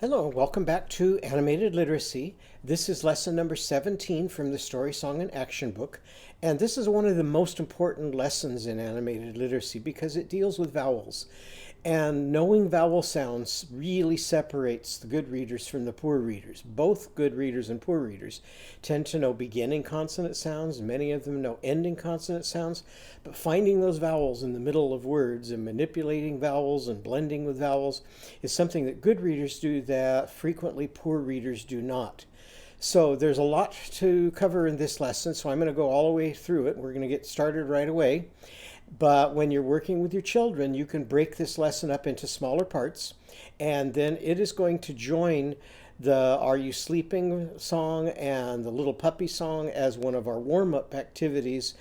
Hello, welcome back to Animated Literacy. This is lesson number 17 from the Story, Song, and Action book. And this is one of the most important lessons in Animated Literacy because it deals with vowels. And knowing vowel sounds really separates the good readers from the poor readers. Both good readers and poor readers tend to know beginning consonant sounds. Many of them know ending consonant sounds. But finding those vowels in the middle of words and manipulating vowels and blending with vowels is something that good readers do that frequently poor readers do not. So there's a lot to cover in this lesson, so I'm going to go all the way through it. We're going to get started right away. But when you're working with your children, you can break this lesson up into smaller parts, and then it is going to join the Are You Sleeping song and the Little Puppy song as one of our warm-up activities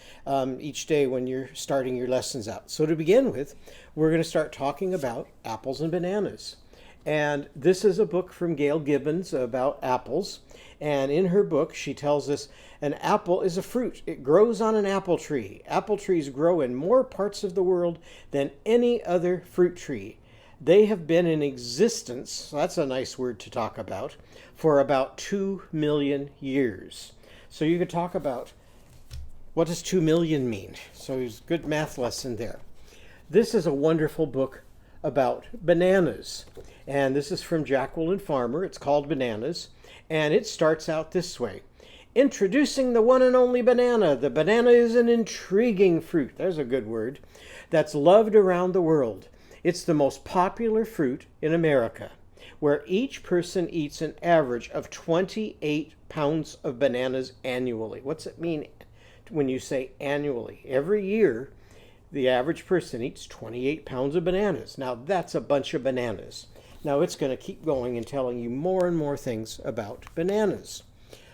each day when you're starting your lessons out. So to begin with, we're going to start talking about apples and bananas. And this is a book from Gail Gibbons about apples. And in her book, she tells us an apple is a fruit. It grows on an apple tree. Apple trees grow in more parts of the world than any other fruit tree. They have been in existence, that's a nice word to talk about, for about 2 million years. So you could talk about what does 2 million mean? So there's a good math lesson there. This is a wonderful book about bananas. And this is from Jacqueline Farmer. It's called Bananas. And it starts out this way. Introducing the one and only banana. The banana is an intriguing fruit. There's a good word. That's loved around the world. It's the most popular fruit in America, where each person eats an average of 28 pounds of bananas annually. What's it mean when you say annually? Every year, the average person eats 28 pounds of bananas. Now, that's a bunch of bananas. Now, it's going to keep going and telling you more and more things about bananas.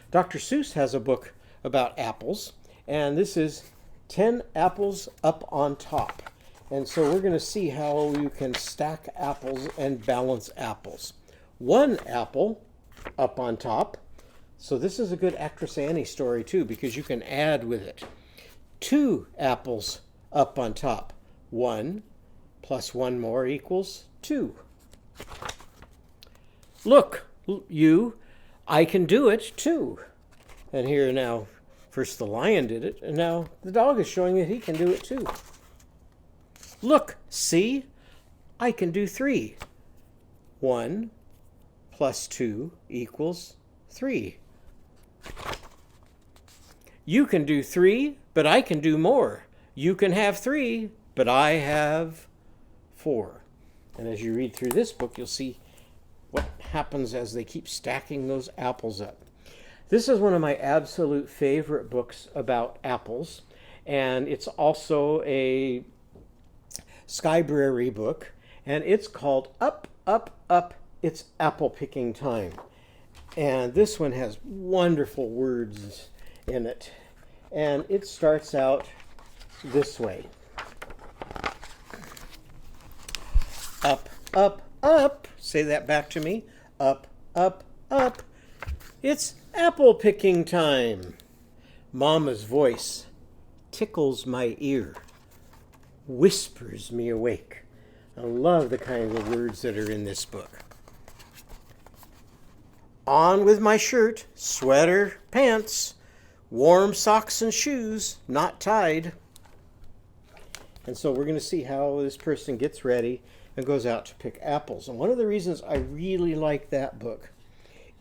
Dr. Seuss has a book about apples, and this is 10 apples up on top. And so we're going to see how you can stack apples and balance apples. 1 apple up on top. So this is a good Actress Annie story, too, because you can add with it. 2 apples up on top. 1 plus 1 more equals 2. Look, you, I can do it too. And here now, first the lion did it, and now the dog is showing that he can do it too. Look, see, I can do 3. 1 plus 2 equals 3. You can do 3, but I can do more. You can have 3, but I have 4. And as you read through this book, you'll see what happens as they keep stacking those apples up. This is one of my absolute favorite books about apples, and it's also a Skybrary book, and it's called Up, Up, Up, It's Apple Picking Time. And this one has wonderful words in it, and it starts out this way. Up, up, up. Say that back to me. Up, up, up. It's apple picking time. Mama's voice tickles my ear, whispers me awake. I love the kind of words that are in this book. On with my shirt, sweater, pants, warm socks and shoes, not tied. And so we're going to see how this person gets ready and goes out to pick apples. And one of the reasons I really like that book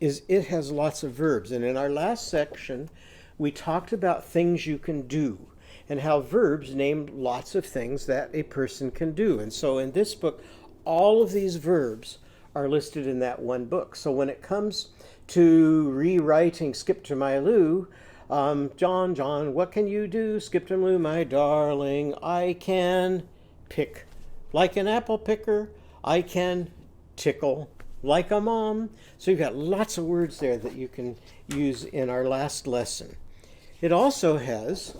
is it has lots of verbs. And in our last section, we talked about things you can do and how verbs name lots of things that a person can do. And so in this book, all of these verbs are listed in that one book. So when it comes to rewriting Skip to My Lou, John, what can you do? Skip to Lou, my darling, I can pick like an apple picker. I can tickle like a mom. So you've got lots of words there that you can use in our last lesson. It also has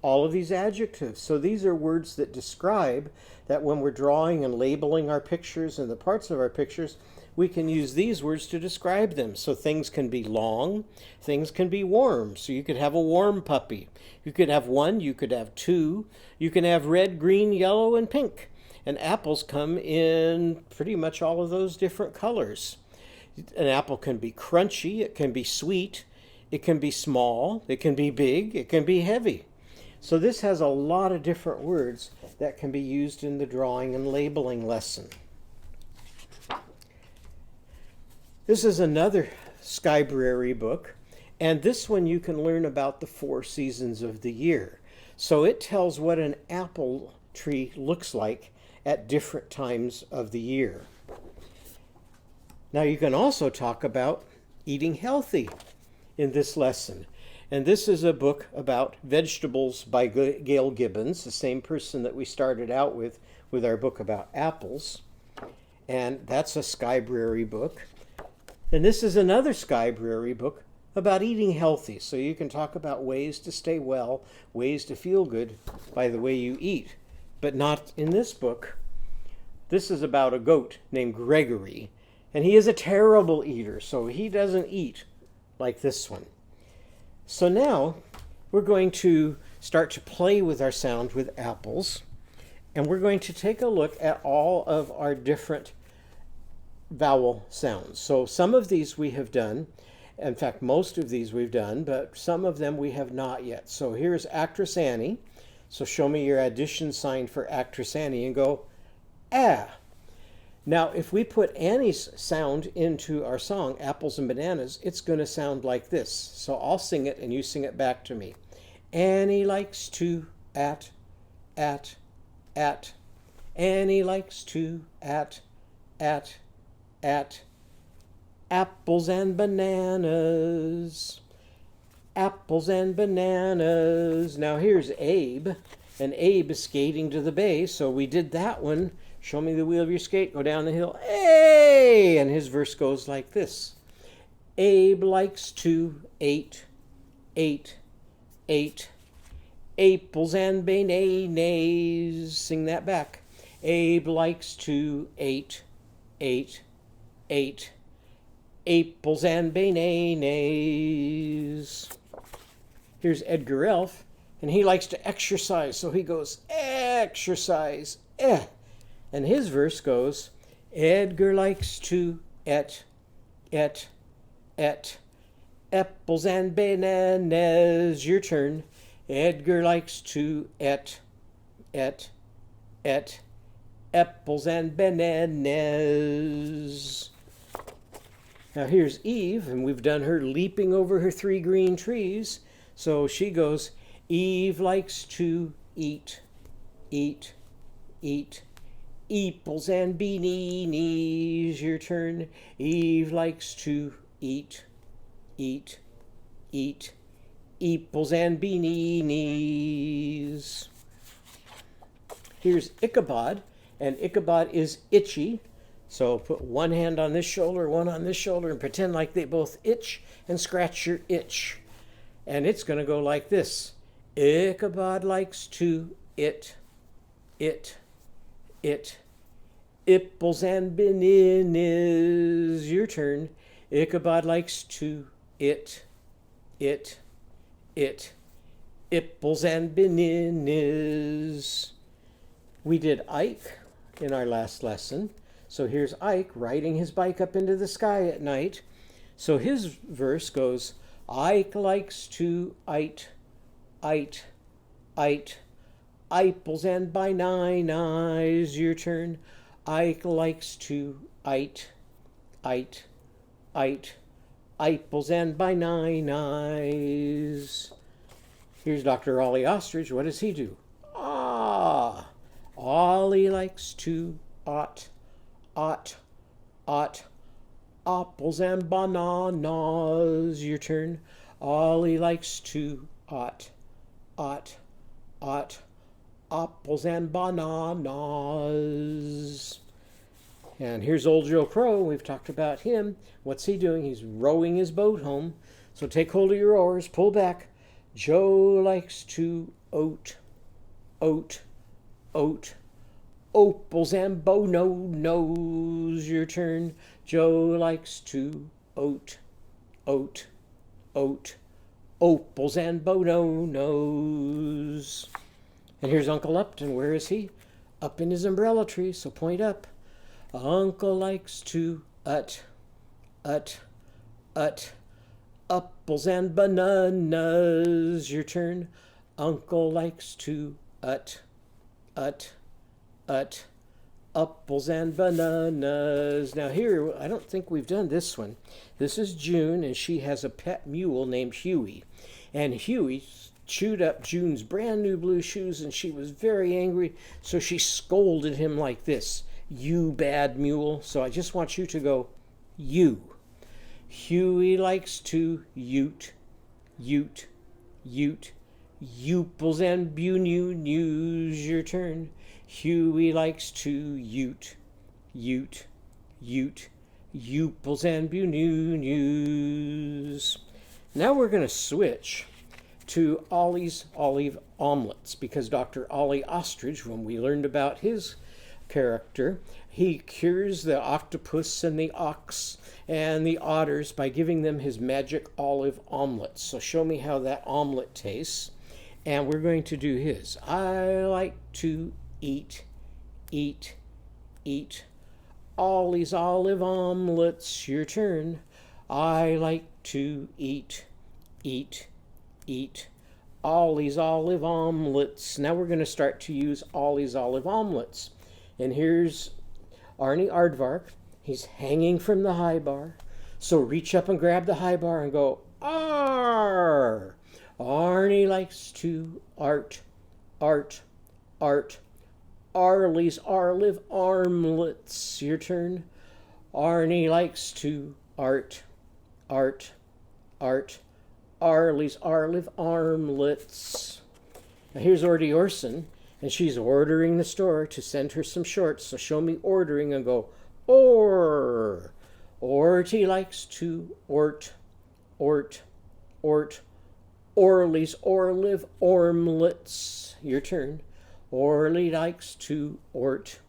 all of these adjectives. So these are words that describe that when we're drawing and labeling our pictures and the parts of our pictures, we can use these words to describe them. So things can be long, things can be warm. So you could have a warm puppy. You could have 1, you could have 2, you can have red, green, yellow, and pink. And apples come in pretty much all of those different colors. An apple can be crunchy, it can be sweet, it can be small, it can be big, it can be heavy. So this has a lot of different words that can be used in the drawing and labeling lesson. This is another Skybrary book, and this one you can learn about the 4 seasons of the year. So it tells what an apple tree looks like at different times of the year. Now you can also talk about eating healthy in this lesson. And this is a book about vegetables by Gail Gibbons, the same person that we started out with our book about apples. And that's a Skybrary book. And this is another Skybrary book about eating healthy. So you can talk about ways to stay well, ways to feel good by the way you eat. But not in this book. This is about a goat named Gregory. And he is a terrible eater, so he doesn't eat like this one. So now we're going to start to play with our sound with apples. And we're going to take a look at all of our different vowel sounds. So some of these we have done. In fact, most of these we've done, but some of them we have not yet. So here's Actress Annie. So show me your addition sign for Actress Annie and go, ah. Now, if we put Annie's sound into our song, Apples and Bananas, it's going to sound like this. So I'll sing it and you sing it back to me. Annie likes to at. Annie likes to at. Apples and bananas. Apples and bananas. Now here's Abe. And Abe is skating to the bay, so we did that one. Show me the wheel of your skate, go down the hill. Hey! And his verse goes like this. Abe likes to ate. Apples and bananas. Sing that back. Abe likes to ate. Apples and bananas. Here's Edgar Elf, and he likes to exercise, so he goes, exercise, eh. And his verse goes, Edgar likes to et. Apples and bananas, your turn. Edgar likes to et. Apples and bananas. Now here's Eve, and we've done her leaping over her 3 green trees. So she goes, Eve likes to eat. Apples and bananas, your turn. Eve likes to eat. Apples and bananas. Here's Ichabod, and Ichabod is itchy. So put one hand on this shoulder, one on this shoulder, and pretend like they both itch and scratch your itch. And it's going to go like this. Ichabod likes to it. Apples and bananas, your turn. Ichabod likes to it. Apples and bananas. We did Ike in our last lesson. So here's Ike riding his bike up into the sky at night. So his verse goes, Ike likes to ite. Apples and bananas, your turn. Ike likes to ite. Apples and bananas. Here's Dr. Ollie Ostrich. What does he do? Ah! Ollie likes to ought. Apples and bananas, your turn. Ollie likes to ought. Apples and bananas. And here's old Joe Crow. We've talked about him. What's he doing? He's rowing his boat home. So take hold of your oars, pull back. Joe likes to oat. Opals and bonos, your turn. Joe likes to oat. Opals and bonos. And here's Uncle Upton. Where is he? Up in his umbrella tree, so point up. Uncle likes to ut. ut, ut. Apples and bananas, your turn. Uncle likes to ut, ut, ut. Apples and bananas. Now here, I don't think we've done this one. This is June, and she has a pet mule named Huey. And Huey chewed up June's brand new blue shoes, and she was very angry, so she scolded him like this: "You bad mule." So I just want you to go, you. Huey likes to ute, ute, ute. Youples and news, your turn. Huey likes to ute, ute, ute. Youples and news. Now we're going to switch to Ollie's olive omelets, because Dr. Ollie Ostrich, when we learned about his character, he cures the octopus and the ox and the otters by giving them his magic olive omelets. So show me how that omelet tastes. And we're going to do his. I like to eat, eat, eat. Ollie's olive omelets, your turn. I like to eat, eat, eat. Ollie's olive omelets. Now we're going to start to use Ollie's olive omelets. And here's Arnie Aardvark. He's hanging from the high bar. So reach up and grab the high bar and go, "Arr!" Arnie likes to art, art, art. Arlie's olive armlets, your turn. Arnie likes to art, art, art. Arlie's olive armlets. Now here's Ordy Orson, and she's ordering the store to send her some shorts. So show me ordering and go, or. Orty likes to ort, ort, ort. Orly's olive ormlets, your turn. Orly likes to ort,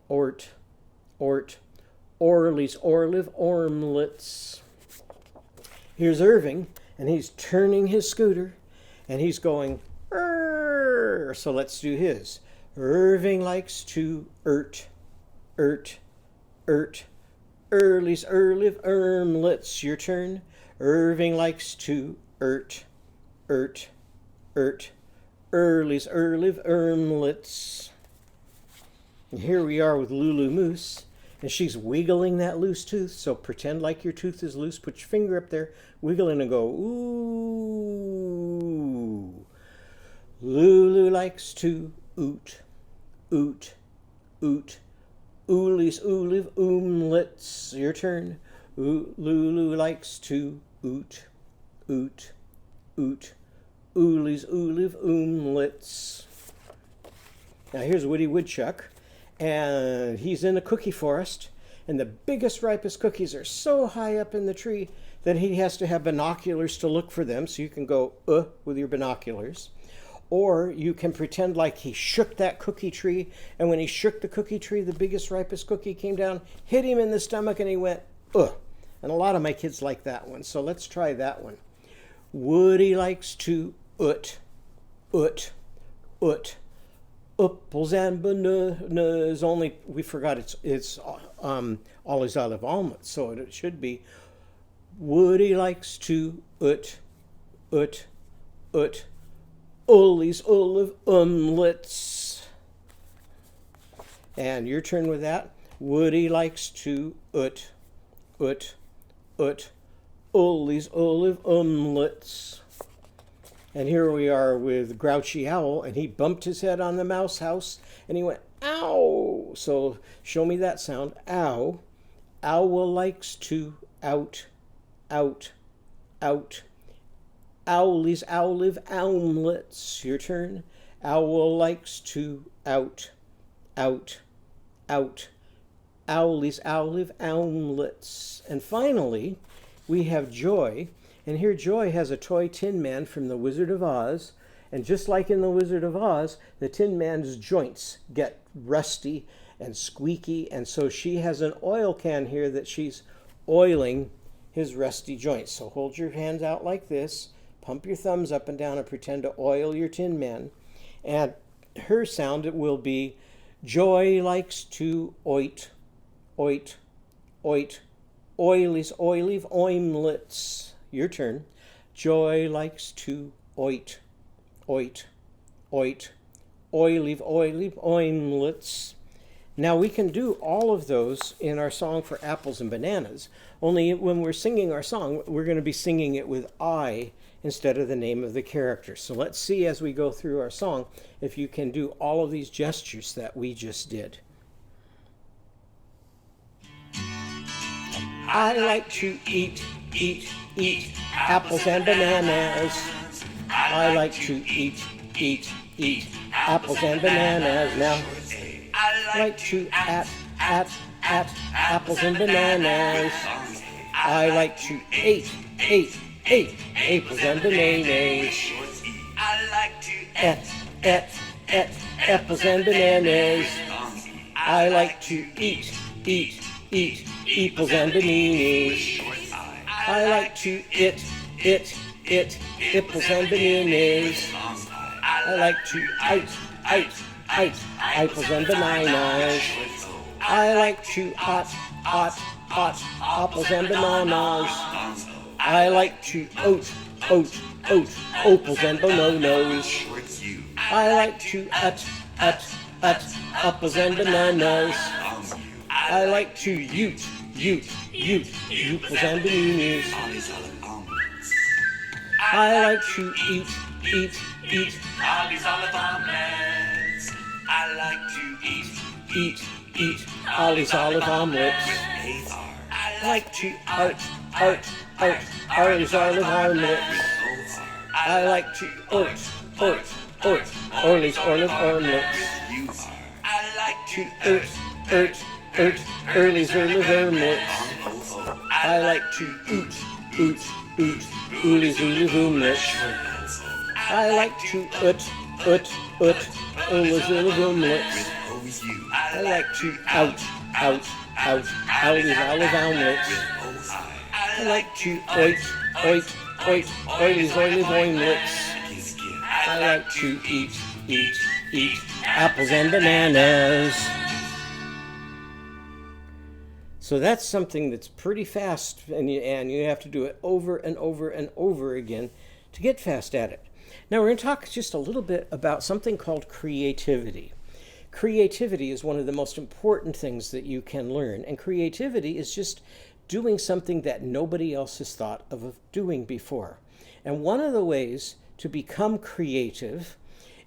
ort, ort. Orly's olive ormlets. Here's Irving, and he's turning his scooter, and he's going, "Err." So let's do his. Irving likes to ert, ert, ert. Early's olive ormlets, your turn. Irving likes to ert, ert, ert. Early's olive ormlets. And here we are with Lulu Moose, and she's wiggling that loose tooth. So pretend like your tooth is loose. Put your finger up there, wiggle it, and go, ooh. Lulu likes to oot, oot, oot. Oolie's olive omelets, your turn. Lulu likes to oot, oot, oot. Oolie's olive omelets. Now here's Woody Woodchuck, and he's in the cookie forest, and the biggest, ripest cookies are so high up in the tree that he has to have binoculars to look for them, so you can go with your binoculars. Or you can pretend like he shook that cookie tree, and when he shook the cookie tree, the biggest, ripest cookie came down, hit him in the stomach, and he went, ugh. And a lot of my kids like that one, so let's try that one. Woody likes to ut, ut, ut. Apples and bananas, only we forgot it's Ollie's olive omelets, so it should be Woody likes to ut, ut, ut. Ollie's olive omelets. And your turn with that. Woody likes to ut, ut, ut. Ollie's olive omelets. And here we are with Grouchy Owl, and he bumped his head on the mouse house, and he went, ow! So show me that sound, ow. Owl likes to out, out, out. Owlie's olive omelets, your turn. Owl likes to out, out, out. Owlie's olive omelets. And finally, we have Joy. And here Joy has a toy Tin Man from the Wizard of Oz. And just like in the Wizard of Oz, the Tin Man's joints get rusty and squeaky. And so she has an oil can here that she's oiling his rusty joints. So hold your hands out like this. Pump your thumbs up and down and pretend to oil your Tin Man. And her sound it will be, Joy likes to oit, oit, oit. oilies, oilive oimlets. Your turn. Joy likes to oit, oit, oit, oilive, oilive oimlets. Now we can do all of those in our song for apples and bananas, only when we're singing our song, we're going to be singing it with I instead of the name of the character. So let's see as we go through our song if you can do all of these gestures that we just did. I like to eat apples and bananas. I like to eat apples and bananas. Now, I like to at apples and bananas. I like to eat apples and bananas. I like to eat apples and bananas. I like to eat apples and bananas. I like to eat apples and bananas. I like to eat apples and bananas. I like to apples and bananas. I like to oat apples and bananas. I like to apples and bananas. I like to ute apples and bananas. I like to eat olive omelets. I like to eat olive omelets. I like to Ollie's olive omelets. I like to Ollie's olive omelets. I like to Ollie's olive omelets. I like to Ollie's olive omelets. I like to Ollie's olive omelets. I like to Ollie's olive omelets. I like to Ollie's olive omelets. I like to eat apples and bananas. So that's something that's pretty fast, and you have to do it over and over and over again to get fast at it. Now we're going to talk just a little bit about something called creativity. Creativity is one of the most important things that you can learn, and creativity is just doing something that nobody else has thought of doing before. And one of the ways to become creative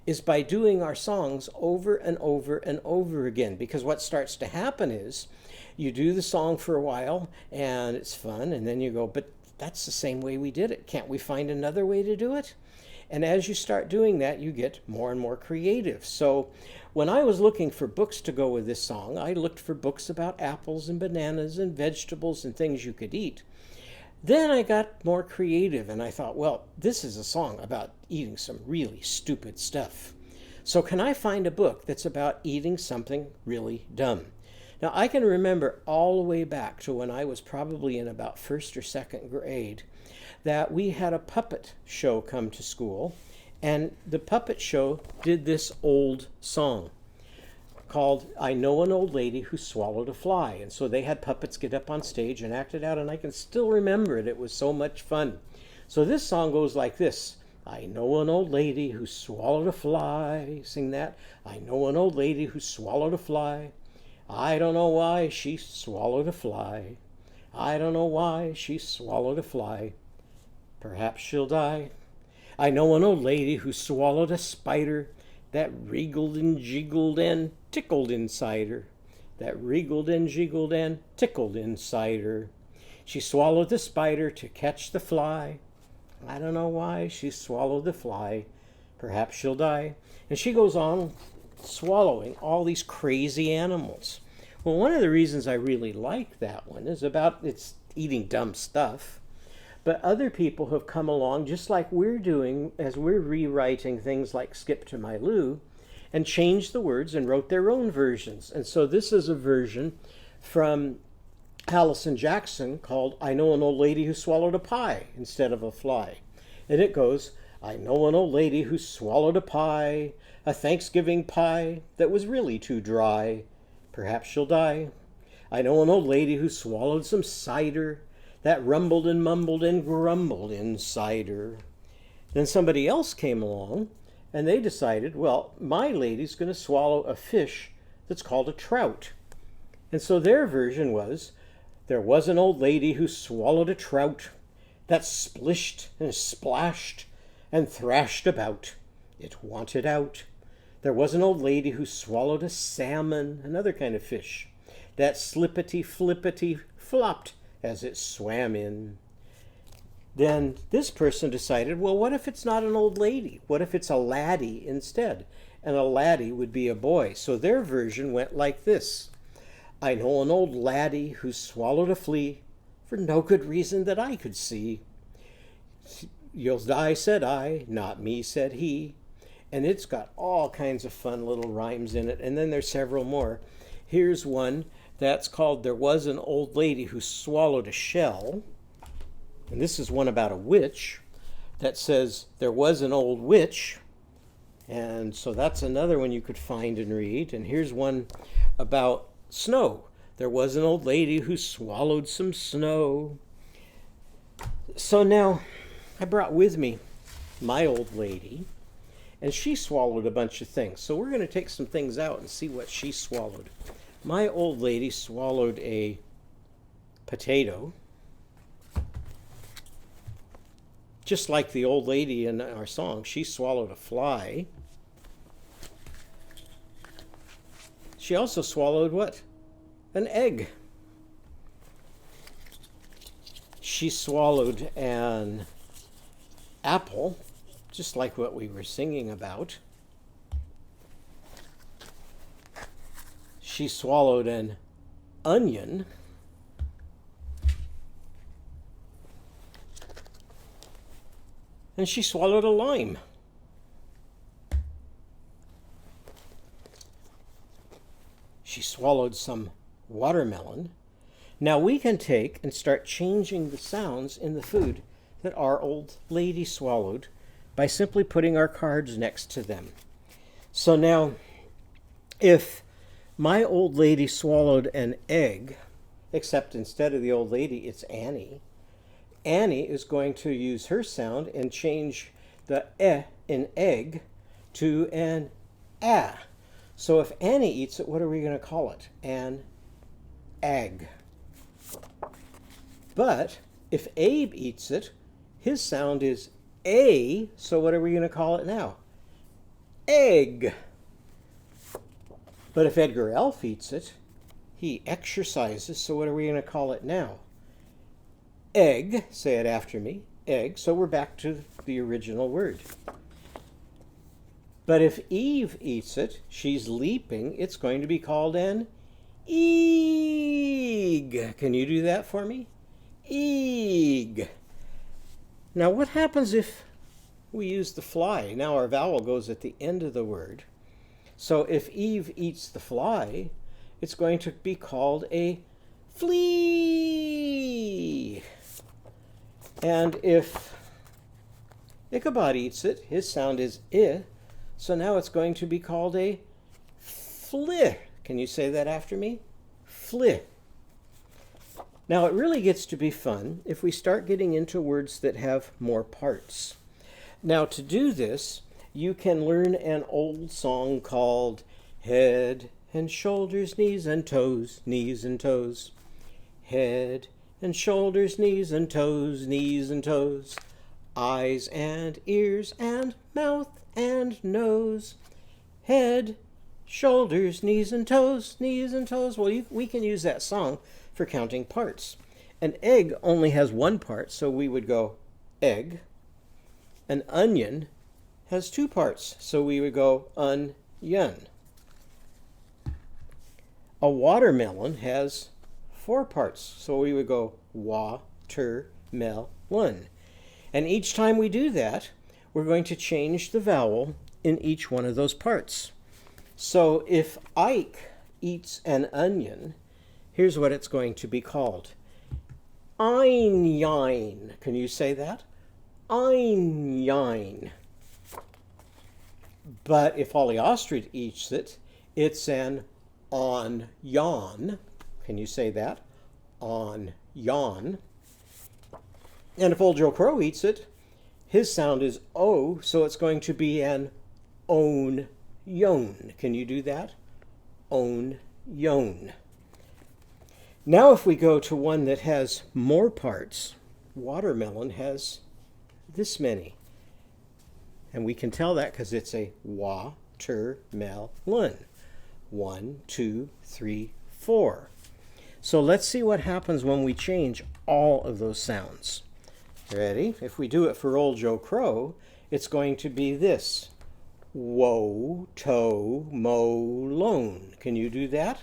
is by doing our songs over and over and over again, because what starts to happen is you do the song for a while and it's fun, and then you go, but that's the same way we did it. Can't we find another way to do it? And as you start doing that, you get more and more creative. So when I was looking for books to go with this song, I looked for books about apples and bananas and vegetables and things you could eat. Then I got more creative and I thought, well, this is a song about eating some really stupid stuff. So can I find a book that's about eating something really dumb? Now I can remember all the way back to when I was probably in about first or second grade that we had a puppet show come to school, and the puppet show did this old song called I Know an Old Lady Who Swallowed a Fly. And so they had puppets get up on stage and act it out, and I can still remember it. It was so much fun. So this song goes like this. I know an old lady who swallowed a fly. Sing that. I know an old lady who swallowed a fly. I don't know why she swallowed a fly. I don't know why she swallowed a fly. Perhaps she'll die. I know an old lady who swallowed a spider that wriggled and jiggled and tickled inside her. That wriggled and jiggled and tickled inside her. She swallowed the spider to catch the fly. I don't know why she swallowed the fly. Perhaps she'll die. And she goes on swallowing all these crazy animals. Well, one of the reasons I really like that one is about it's eating dumb stuff. But other people have come along, just like we're doing, as we're rewriting things like Skip to My Lou, and changed the words and wrote their own versions. And so this is a version from Allison Jackson called I Know an Old Lady Who Swallowed a Pie instead of a fly. And it goes, I know an old lady who swallowed a pie, a Thanksgiving pie that was really too dry. Perhaps she'll die. I know an old lady who swallowed some cider that rumbled and mumbled and grumbled inside her. Then somebody else came along and they decided, well, my lady's going to swallow a fish that's called a trout. And so their version was, there was an old lady who swallowed a trout that splished and splashed and thrashed about. It wanted out. There was an old lady who swallowed a salmon, another kind of fish, that slippity flippity flopped as it swam in. Then this person decided, well, what if it's not an old lady? What if it's a laddie instead? And a laddie would be a boy. So their version went like this. I know an old laddie who swallowed a flea for no good reason that I could see. You'll die, said I, not me, said he. And it's got all kinds of fun little rhymes in it. And then there's several more. Here's one that's called There Was an Old Lady Who Swallowed a Shell. And this is one about a witch that says, there was an old witch. And so that's another one you could find and read. And here's one about snow. There was an old lady who swallowed some snow. So now I brought with me my old lady, and she swallowed a bunch of things. So we're going to take some things out and see what she swallowed. My old lady swallowed a potato, just like the old lady in our song. She swallowed a fly. She also swallowed what? An egg. She swallowed an apple, just like what we were singing about. She swallowed an onion. And she swallowed a lime. She swallowed some watermelon. Now we can take and start changing the sounds in the food that our old lady swallowed by simply putting our cards next to them. So now, if my old lady swallowed an egg, except instead of the old lady, it's Annie, Annie is going to use her sound and change the in egg to an ah. So if Annie eats it, what are we going to call it? An egg. But if Abe eats it, his sound is a, so what are we going to call it now? Egg. But if Edgar Elf eats it, he exercises, so what are we going to call it now? Egg. Say it after me. Egg. So we're back to the original word. But if Eve eats it, she's leaping, it's going to be called an eeg. Can you do that for me? Eeg. Now what happens if we use the fly? Now our vowel goes at the end of the word. So if Eve eats the fly, it's going to be called a flea. And if Ichabod eats it, his sound is I. So now it's going to be called a flih. Can you say that after me? Flih. Now it really gets to be fun if we start getting into words that have more parts. Now to do this, you can learn an old song called Head and Shoulders, Knees and Toes, Knees and Toes. Head and shoulders, knees and toes, knees and toes. Eyes and ears and mouth and nose. Head, shoulders, knees and toes, knees and toes. Well, we can use that song for counting parts. An egg only has one part, so we would go egg. An onion has two parts, so we would go onion. A watermelon has four parts, so we would go watermelon. And each time we do that, we're going to change the vowel in each one of those parts. So if Ike eats an onion, here's what it's going to be called. Ein-yine. Can you say that? Ein-yine. But if Ollie Ostrich eats it, it's an on-yon. Can you say that? On yon. And if old Joe Crow eats it, his sound is O, so it's going to be an own yon. Can you do that? Own yon. Now if we go to one that has more parts, watermelon has this many. And we can tell that because it's a wa-ter-mel-lun. 1, 2, 3, 4. So let's see what happens when we change all of those sounds. Ready? If we do it for old Joe Crow, it's going to be this. Wo, to, mo, lone. Can you do that?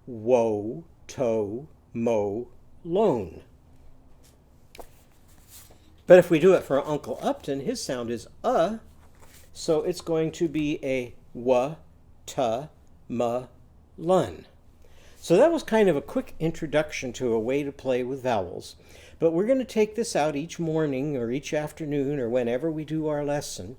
Wo, to, mo, lone. But if we do it for Uncle Upton, his sound is so it's going to be a wa, ta, ma, lun. So that was kind of a quick introduction to a way to play with vowels. But we're going to take this out each morning or each afternoon or whenever we do our lesson.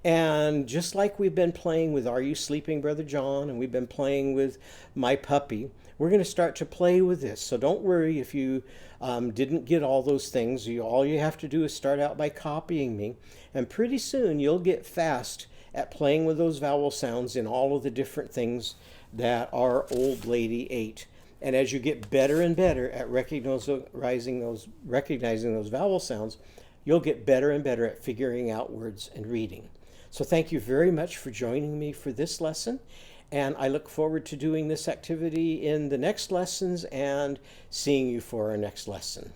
And just like we've been playing with Are You Sleeping, Brother John? And we've been playing with My Puppy, we're going to start to play with this. So don't worry if you didn't get all those things. All you have to do is start out by copying me. And pretty soon you'll get fast at playing with those vowel sounds in all of the different things that our old lady ate. And as you get better and better at recognizing those vowel sounds, you'll get better and better at figuring out words and reading. So thank you very much for joining me for this lesson. And I look forward to doing this activity in the next lessons and seeing you for our next lesson.